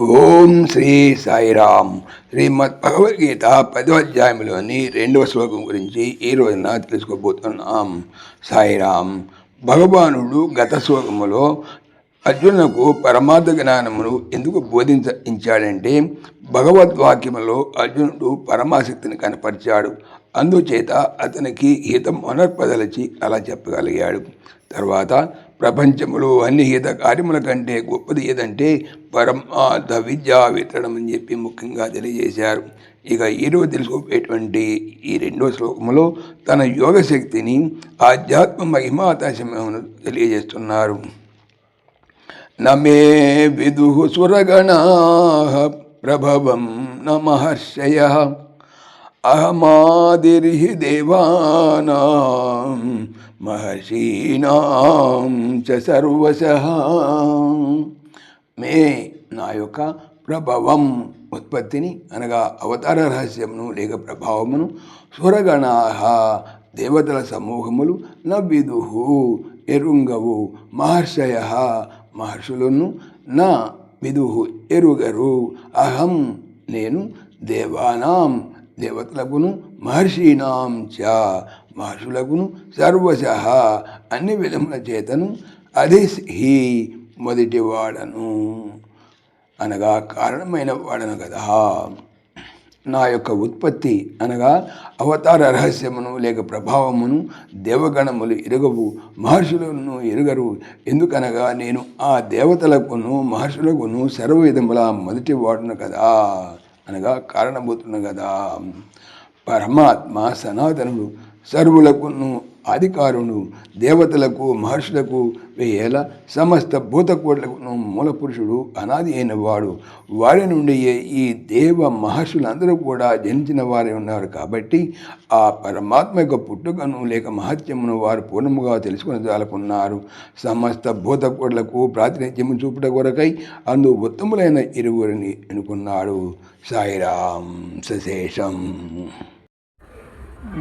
ఓం శ్రీ సాయిరామ్. శ్రీమద్ భగవద్గీత 10వ అధ్యాయంలోని 2వ శ్లోకం గురించి ఈ రోజున తెలుసుకోబోతున్నాం. సాయిరామ్. భగవానుడు గత శ్లోకములో అర్జునుకు పరమార్థ జ్ఞానమును ఎందుకు బోధించాడంటే, భగవద్వాక్యములో అర్జునుడు పరమాశక్తిని కనపరిచాడు. అందుచేత అతనికి హితం అనర్పదలచి అలా చెప్పగలిగాడు. తర్వాత ప్రపంచంలో అన్ని హిత కార్యముల కంటే గొప్పది ఏదంటే పరమార్థ విద్యా విత్తడం అని చెప్పి ముఖ్యంగా తెలియజేశారు. ఇక ఈరోజు తెలుసుకోబోయేటువంటి ఈ 2వ శ్లోకములో తన యోగశక్తిని ఆధ్యాత్మ మహిమాతాశమను తెలియజేస్తున్నారు. నమే విదుః సురగణాః ప్రభవం న మహర్షయః అహమాదిర్హి దేవానాం మహర్షీనాం చ సర్వశః. మే నా యొక్క ప్రభవం ఉత్పత్తిని అనగా అవతార రహస్యమును లేక ప్రభావమును సురగణాః దేవతల సమూహములు న విదుః ఎరుంగవు మహర్షయః మహర్షులను నా విదుః ఎరుగరు అహం నేను దేవానాం దేవతలకును మహర్షీనాం చ మహర్షులకును సర్వశః అన్ని విధముల చేతను అధిహి మొదటివాడను అనగా కారణమైన వాడను కదా. నా యొక్క ఉత్పత్తి అనగా అవతార రహస్యమును లేక ప్రభావమును దేవగణములు ఎరుగవు మహర్షులను ఎరుగరు. ఎందుకనగా నేను ఆ దేవతలకును మహర్షులకును సర్వ విధముల మొదటి వాడును కదా అనగా కారణభూతును కదా. పరమాత్మ సనాతనుడు, సర్వులకును ఆదికారుడు, దేవతలకు మహర్షులకు వేయేల సమస్త భూతకోట్లకును మూలపురుషుడు, అనాది అయిన వాడు. వారి నుండి ఈ దేవ మహర్షులందరూ కూడా జనించిన వారే ఉన్నారు. కాబట్టి ఆ పరమాత్మ యొక్క పుట్టుకను లేక మహత్యమును వారు పూర్ణముగా తెలుసుకుని జాలకున్నారు. సమస్త భూతకోట్లకు ప్రాతినిధ్యము చూపుట కొరకై అందు ఉత్తములైన ఇరువురిని ఎన్నుకున్నాడు. సాయిరాం సశేషం.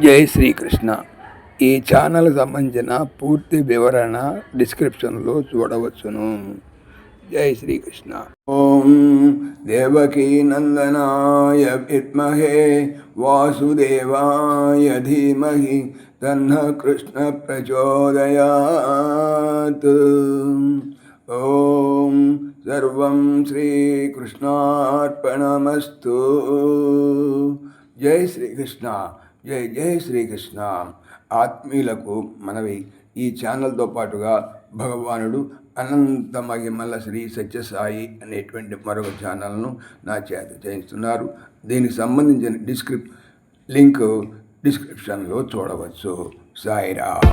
జై శ్రీకృష్ణ. ఈ ఛానల్ సంబంధించిన పూర్తి వివరణ డిస్క్రిప్షన్లో చూడవచ్చును. జై శ్రీకృష్ణ. ఓం దేవకీ నందనాయ విద్మహే వాసుదేవాయ ధీమహి తన్నః కృష్ణ ప్రచోదయాత్. ఓం సర్వం శ్రీకృష్ణార్పణమస్తు. జై శ్రీకృష్ణ. జై జై శ్రీకృష్ణ. ఆత్మీయులకు మనవి, ఈ ఛానల్తో పాటుగా భగవానుడు అనంత మహిమల శ్రీ సత్యసాయి అనేటువంటి మరొక ఛానల్ను నా చేత చేయిస్తున్నారు. దీనికి సంబంధించిన లింక్ డిస్క్రిప్షన్లో చూడవచ్చు. సాయిరామ్.